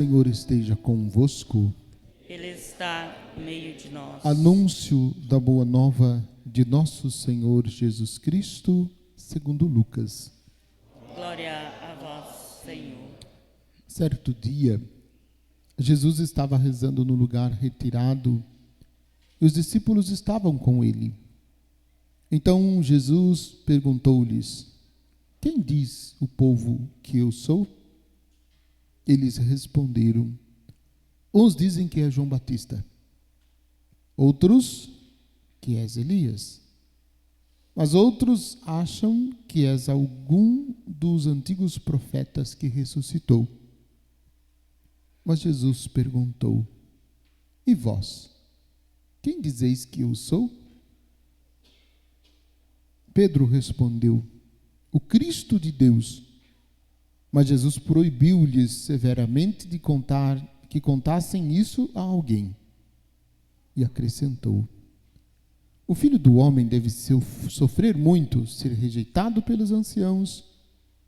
O Senhor esteja convosco. Ele está no meio de nós. Anúncio da boa nova de nosso Senhor Jesus Cristo, segundo Lucas. Glória a vós, Senhor. Certo dia, Jesus estava rezando no lugar retirado e os discípulos estavam com ele. Então Jesus perguntou-lhes: quem diz o povo que eu sou? Eles responderam: uns dizem que é João Batista, outros que és Elias, mas outros acham que és algum dos antigos profetas que ressuscitou. Mas Jesus perguntou: e vós, quem dizeis que eu sou? Pedro respondeu: o Cristo de Deus. Mas Jesus proibiu-lhes severamente que contassem isso a alguém. E acrescentou: o Filho do Homem deve sofrer muito, ser rejeitado pelos anciãos,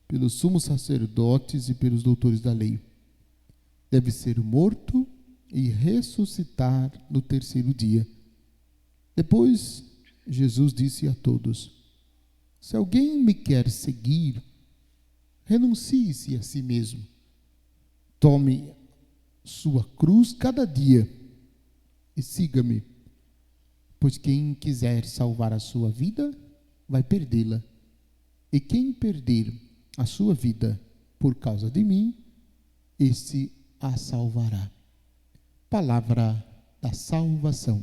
pelos sumos sacerdotes e pelos doutores da lei. Deve ser morto e ressuscitar no terceiro dia. Depois, Jesus disse a todos: se alguém me quer seguir, renuncie-se a si mesmo. Tome sua cruz cada dia e siga-me. Pois quem quiser salvar a sua vida, vai perdê-la. E quem perder a sua vida por causa de mim, esse a salvará. Palavra da salvação.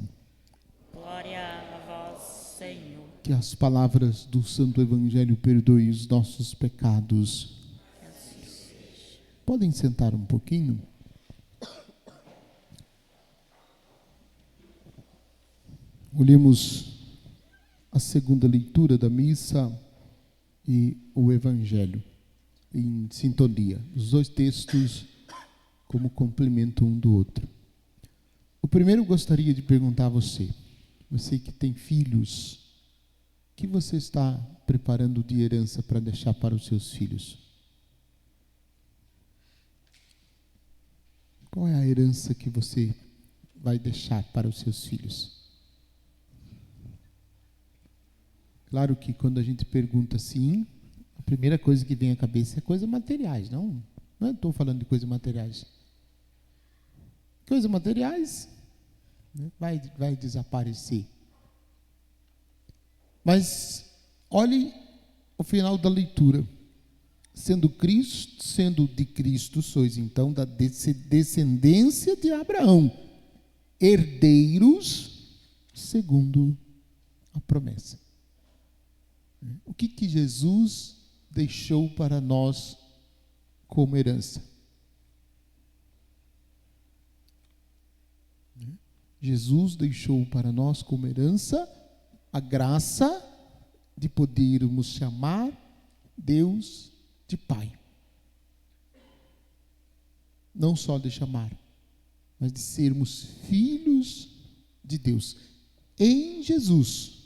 Glória a vós, Senhor. Que as palavras do Santo Evangelho perdoem os nossos pecados. Podem sentar um pouquinho? Olhemos a segunda leitura da missa e o Evangelho em sintonia. Os dois textos como complemento um do outro. O primeiro eu gostaria de perguntar a você que tem filhos, o que você está preparando de herança para deixar para os seus filhos? Qual é a herança que você vai deixar para os seus filhos? Claro que quando a gente pergunta assim, a primeira coisa que vem à cabeça é coisas materiais, não estou falando de coisas materiais. Coisas materiais, né, vai desaparecer. Mas olhe o final da leitura. Sendo de Cristo, sois então da descendência de Abraão, herdeiros segundo a promessa. O que Jesus deixou para nós como herança? Jesus deixou para nós como herança a graça de podermos chamar Deus de Pai. Não só de chamar, mas de sermos filhos de Deus. Em Jesus,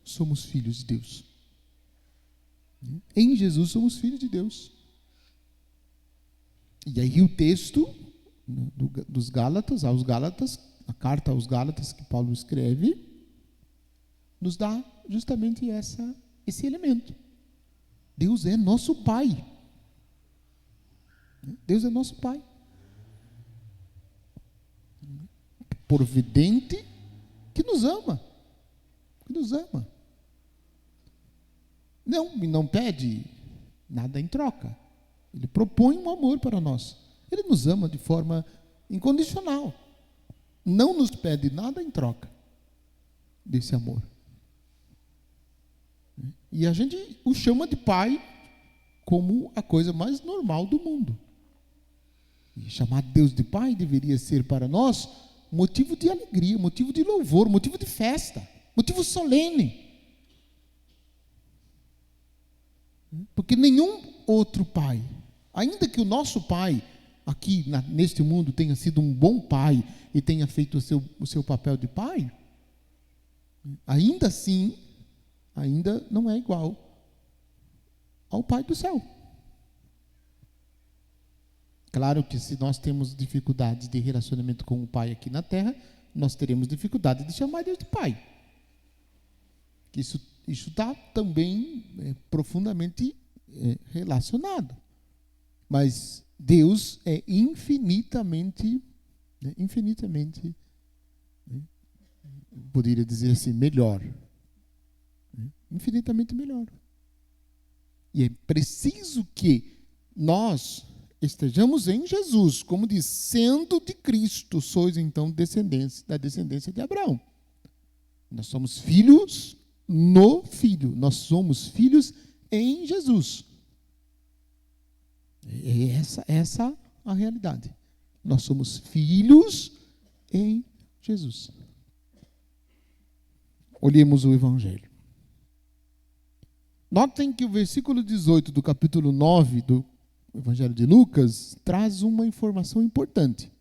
somos filhos de Deus. Em Jesus, somos filhos de Deus. E aí o texto dos Gálatas, a carta aos Gálatas que Paulo escreve, nos dá justamente esse elemento. Deus é nosso Pai. Deus é nosso Pai. Providente, que nos ama. Que nos ama. Não pede nada em troca. Ele propõe um amor para nós. Ele nos ama de forma incondicional. Não nos pede nada em troca desse amor. E a gente o chama de Pai como a coisa mais normal do mundo. E chamar Deus de Pai deveria ser para nós motivo de alegria, motivo de louvor, motivo de festa, motivo solene. Porque nenhum outro pai, ainda que o nosso pai aqui neste mundo tenha sido um bom pai e tenha feito o seu papel de pai, ainda assim, ainda não é igual ao Pai do céu. Claro que se nós temos dificuldades de relacionamento com o Pai aqui na Terra, nós teremos dificuldade de chamar Deus de Pai. Isso está também profundamente relacionado. Mas Deus é infinitamente, poderia dizer assim, melhor. Infinitamente melhor. E é preciso que nós estejamos em Jesus, como diz, sendo de Cristo, sois então da descendência de Abraão. Nós somos filhos no Filho, nós somos filhos em Jesus. É essa a realidade. Nós somos filhos em Jesus. Olhemos o Evangelho. Notem que o versículo 18 do capítulo 9 do Evangelho de Lucas traz uma informação importante.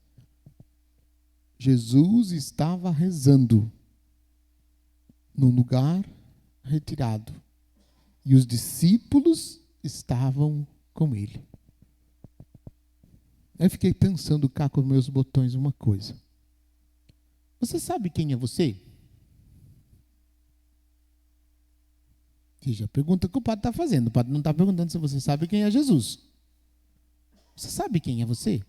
Jesus estava rezando num lugar retirado e os discípulos estavam com ele. Eu fiquei pensando cá com meus botões uma coisa. Você sabe quem é você? Veja, a pergunta que o padre está fazendo. O padre não está perguntando se você sabe quem é Jesus. Você sabe quem é você?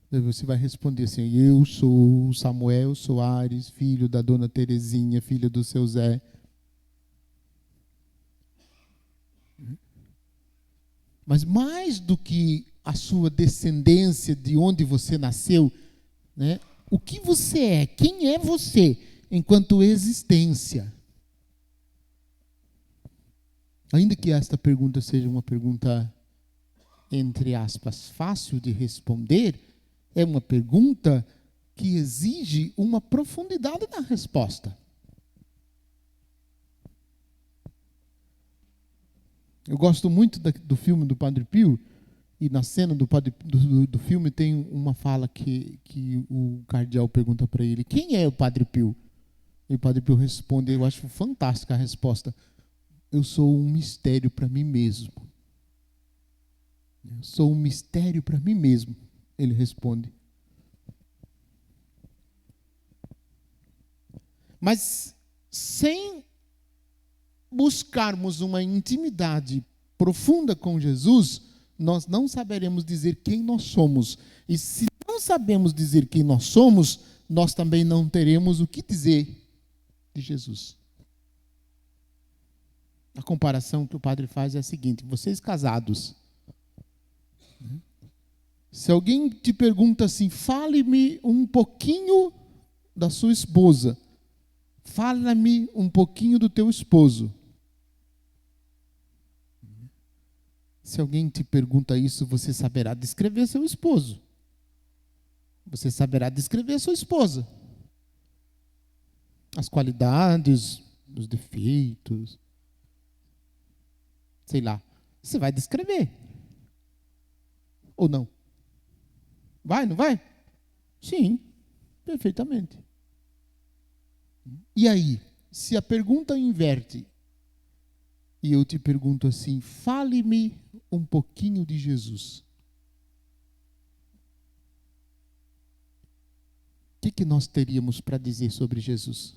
Daí você vai responder assim: eu sou Samuel Soares, filho da dona Terezinha, filho do seu Zé. Mas mais do que a sua descendência, de onde você nasceu, né, o que você é? Quem é você enquanto existência? Ainda que esta pergunta seja uma pergunta, entre aspas, fácil de responder, é uma pergunta que exige uma profundidade na resposta. Eu gosto muito do filme do Padre Pio, e na cena do filme tem uma fala que o cardeal pergunta para ele: quem é o Padre Pio? E o Padre Pio responde, eu acho fantástica a resposta: eu sou um mistério para mim mesmo. Eu sou um mistério para mim mesmo, ele responde. Mas sem buscarmos uma intimidade profunda com Jesus, nós não saberemos dizer quem nós somos. E se não sabemos dizer quem nós somos, nós também não teremos o que dizer de Jesus. A comparação que o padre faz é a seguinte: vocês casados, se alguém te pergunta assim, fale-me um pouquinho da sua esposa, fala-me um pouquinho do teu esposo. Se alguém te pergunta isso, você saberá descrever seu esposo. Você saberá descrever a sua esposa. As qualidades, os defeitos, sei lá. Você vai descrever. Ou não? Vai, não vai? Sim, perfeitamente. E aí, se a pergunta inverte, e eu te pergunto assim, fale-me um pouquinho de Jesus. O que nós teríamos para dizer sobre Jesus?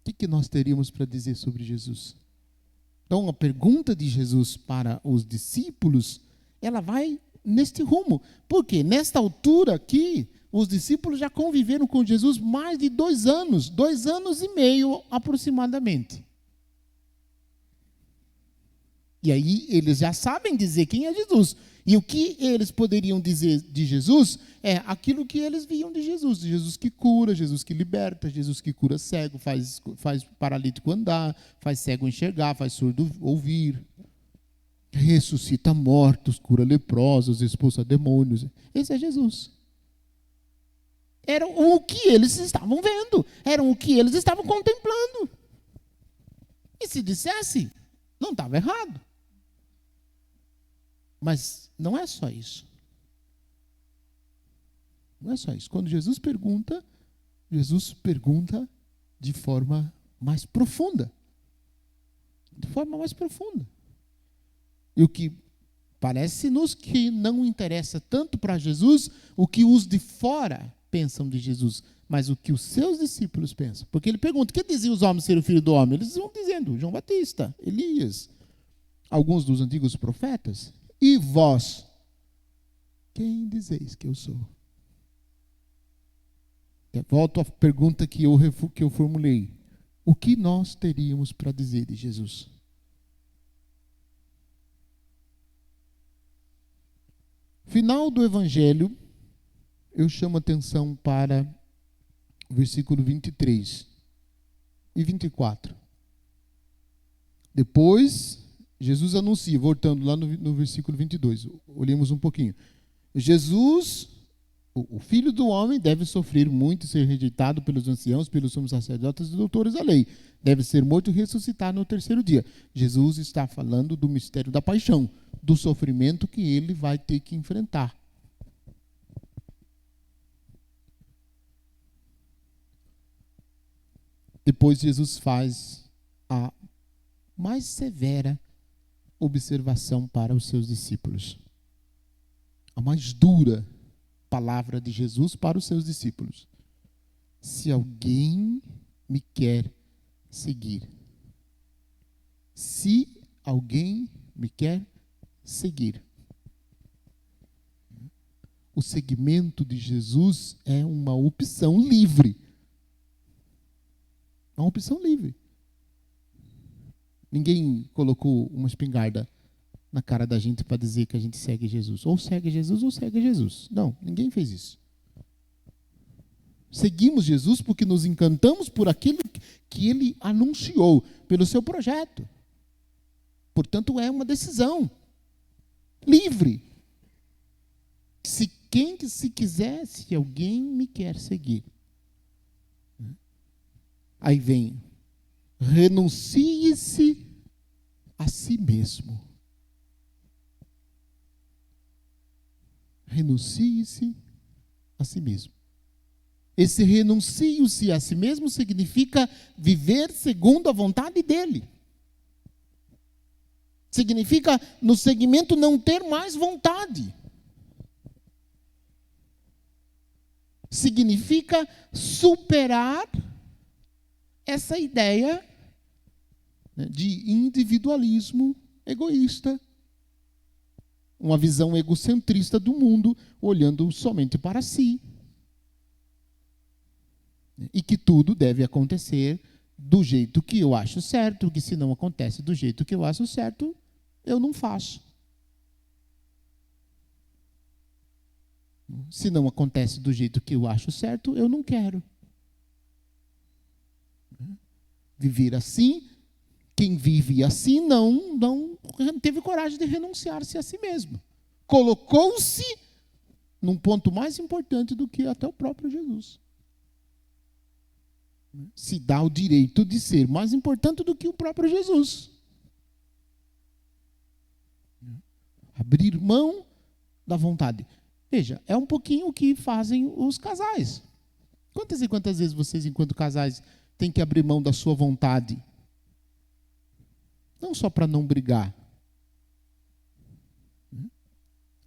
O que nós teríamos para dizer sobre Jesus? Então, a pergunta de Jesus para os discípulos, ela vai neste rumo. Por quê? Nesta altura aqui, os discípulos já conviveram com Jesus mais de 2 anos, 2 anos e meio aproximadamente. E aí eles já sabem dizer quem é Jesus. E o que eles poderiam dizer de Jesus é aquilo que eles viam de Jesus. Jesus que cura, Jesus que liberta, Jesus que cura cego, faz paralítico andar, faz cego enxergar, faz surdo ouvir, ressuscita mortos, cura leprosos, expulsa demônios. Esse é Jesus. Era o que eles estavam vendo, era o que eles estavam contemplando. E se dissesse, não estava errado. Mas não é só isso. Não é só isso. Quando Jesus pergunta de forma mais profunda. De forma mais profunda. E o que parece-nos que não interessa tanto para Jesus o que os de fora pensam de Jesus, mas o que os seus discípulos pensam. Porque ele pergunta, o que diziam os homens ser o filho do homem? Eles vão dizendo, João Batista, Elias, alguns dos antigos profetas. E vós, quem dizeis que eu sou? Volto à pergunta que eu formulei. O que nós teríamos para dizer de Jesus? Final do Evangelho, eu chamo atenção para o versículo 23 e 24. Depois, Jesus anuncia, voltando lá no versículo 22, olhemos um pouquinho. Jesus, o Filho do Homem, deve sofrer muito e ser rejeitado pelos anciãos, pelos sumos sacerdotes e doutores da lei. Deve ser morto e ressuscitar no terceiro dia. Jesus está falando do mistério da paixão, do sofrimento que ele vai ter que enfrentar. Depois Jesus faz a mais severa observação para os seus discípulos. A mais dura palavra de Jesus para os seus discípulos. Se alguém me quer seguir. Se alguém me quer seguir. O seguimento de Jesus é uma opção livre. É uma opção livre. Ninguém colocou uma espingarda na cara da gente para dizer que a gente segue Jesus. Ou segue Jesus ou segue Jesus. Não, ninguém fez isso. Seguimos Jesus porque nos encantamos por aquilo que ele anunciou, pelo seu projeto. Portanto, é uma decisão livre. Se quiser, se alguém me quer seguir. Aí vem, renuncie-se a si mesmo. Renuncie-se a si mesmo. Esse renuncie-se a si mesmo significa viver segundo a vontade dele. Significa, no segmento, não ter mais vontade. Significa superar essa ideia de individualismo egoísta. Uma visão egocentrista do mundo, olhando somente para si. E que tudo deve acontecer do jeito que eu acho certo, que se não acontece do jeito que eu acho certo, eu não faço. Se não acontece do jeito que eu acho certo, eu não quero. Viver assim, quem vive assim não teve coragem de renunciar-se a si mesmo. Colocou-se num ponto mais importante do que até o próprio Jesus. Se dá o direito de ser mais importante do que o próprio Jesus. Abrir mão da vontade. Veja, é um pouquinho o que fazem os casais. Quantas e quantas vezes vocês, enquanto casais, têm que abrir mão da sua vontade? Não só para não brigar,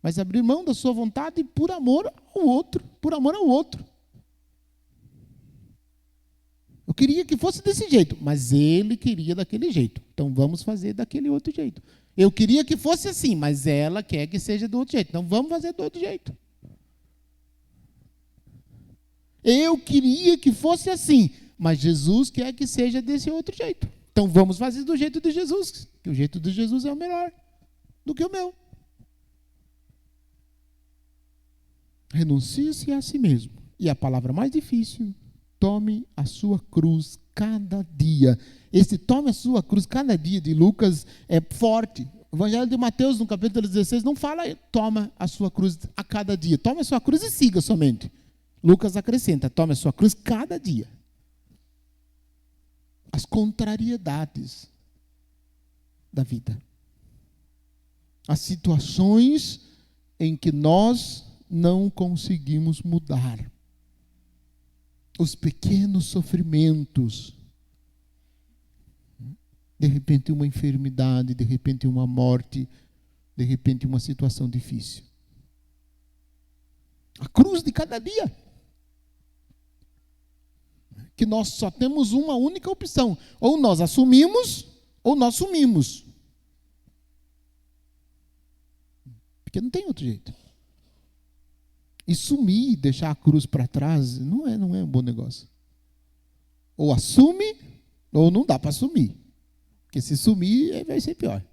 mas abrir mão da sua vontade por amor ao outro. Por amor ao outro. Eu queria que fosse desse jeito, mas ele queria daquele jeito. Então vamos fazer daquele outro jeito. Eu queria que fosse assim, mas ela quer que seja do outro jeito. Então vamos fazer do outro jeito. Eu queria que fosse assim, mas Jesus quer que seja desse outro jeito. Então vamos fazer do jeito de Jesus, que o jeito de Jesus é o melhor do que o meu. Renuncie-se a si mesmo. E a palavra mais difícil, tome a sua cruz cada dia. Esse tome a sua cruz cada dia de Lucas é forte. O Evangelho de Mateus, no capítulo 16, não fala toma a sua cruz a cada dia. Tome a sua cruz e siga somente. Lucas acrescenta, tome a sua cruz cada dia. As contrariedades da vida. As situações em que nós não conseguimos mudar. os pequenos sofrimentos. De repente uma enfermidade, de repente uma morte, de repente uma situação difícil. A cruz de cada dia. Que nós só temos uma única opção. Ou nós assumimos, ou nós sumimos. Porque não tem outro jeito. E sumir, deixar a cruz para trás, não é um bom negócio. Ou assume, ou não dá para assumir. Porque se sumir, vai ser pior.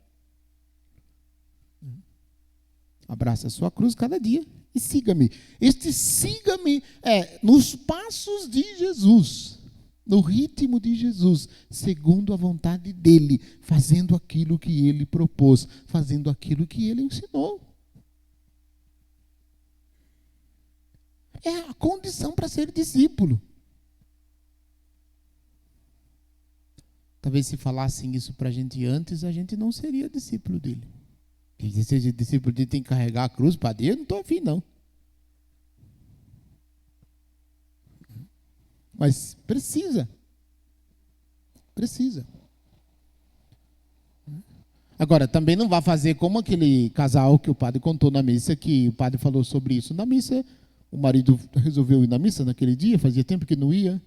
Abraça a sua cruz cada dia e siga-me. Este siga-me é nos passos de Jesus, no ritmo de Jesus, segundo a vontade dele, fazendo aquilo que ele propôs, fazendo aquilo que ele ensinou. É a condição para ser discípulo. Talvez se falassem isso para a gente antes, a gente não seria discípulo dele. Se seja discípulo dele, tem que carregar a cruz para Deus, eu não estou afim, não. Mas precisa. Precisa. Agora, também não vai fazer como aquele casal que o padre contou na missa, que o padre falou sobre isso. Na missa, o marido resolveu ir na missa naquele dia, fazia tempo que não ia.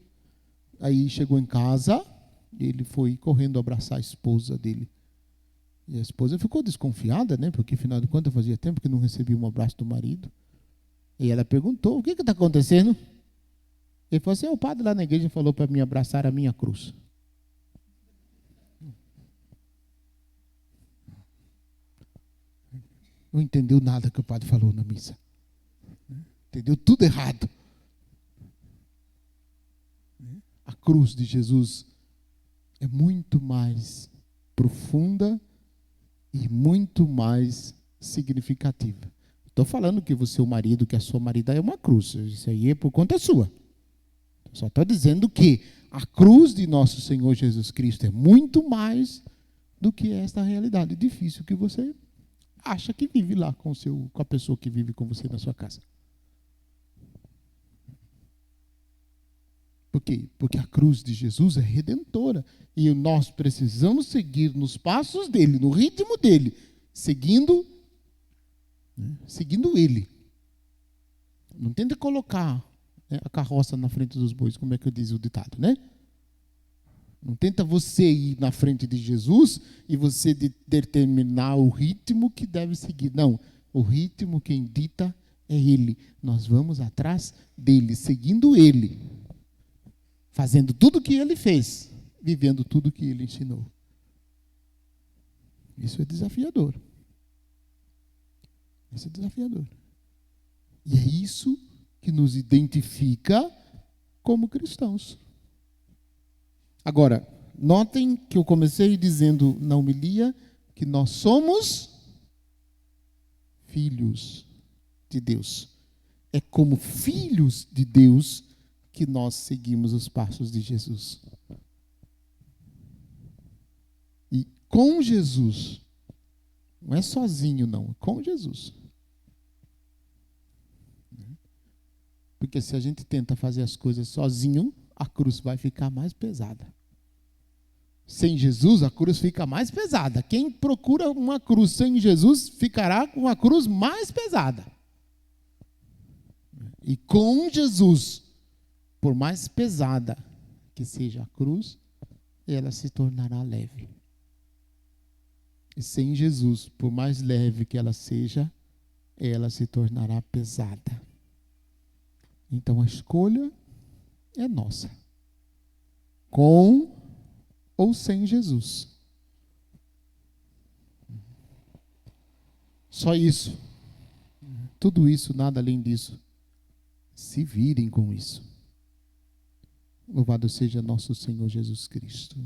Aí chegou em casa, ele foi correndo abraçar a esposa dele. E a esposa ficou desconfiada, né? Porque, afinal de contas, fazia tempo que não recebia um abraço do marido. E ela perguntou, o que está acontecendo? Ele falou assim, o padre lá na igreja falou para mim abraçar a minha cruz. Não entendeu nada que o padre falou na missa. Entendeu tudo errado. A cruz de Jesus é muito mais profunda e muito mais significativa. Estou falando que você, o marido, que a sua marida é uma cruz. Isso aí é por conta sua. Só estou dizendo que a cruz de nosso Senhor Jesus Cristo é muito mais do que esta realidade difícil que você acha que vive lá com a pessoa que vive com você na sua casa. Por quê? Porque a cruz de Jesus é redentora. E nós precisamos seguir nos passos dele, no ritmo dele, seguindo ele. Não tenta colocar a carroça na frente dos bois, como é que diz o ditado, né? Não tenta você ir na frente de Jesus e você determinar o ritmo que deve seguir. Não, o ritmo quem dita é ele. Nós vamos atrás dele, seguindo ele. Fazendo tudo o que ele fez, vivendo tudo o que ele ensinou. Isso é desafiador. Isso é desafiador. E é isso que nos identifica como cristãos. Agora, notem que eu comecei dizendo na homilia que nós somos filhos de Deus. É como filhos de Deus que nós seguimos os passos de Jesus. E com Jesus, não é sozinho não, é com Jesus. Porque se a gente tenta fazer as coisas sozinho, a cruz vai ficar mais pesada. Sem Jesus, a cruz fica mais pesada. Quem procura uma cruz sem Jesus, ficará com uma cruz mais pesada. E com Jesus, por mais pesada que seja a cruz, ela se tornará leve. E sem Jesus, por mais leve que ela seja, ela se tornará pesada. Então a escolha é nossa. Com ou sem Jesus. Só isso. Tudo isso, nada além disso. Se virem com isso. Louvado seja nosso Senhor Jesus Cristo.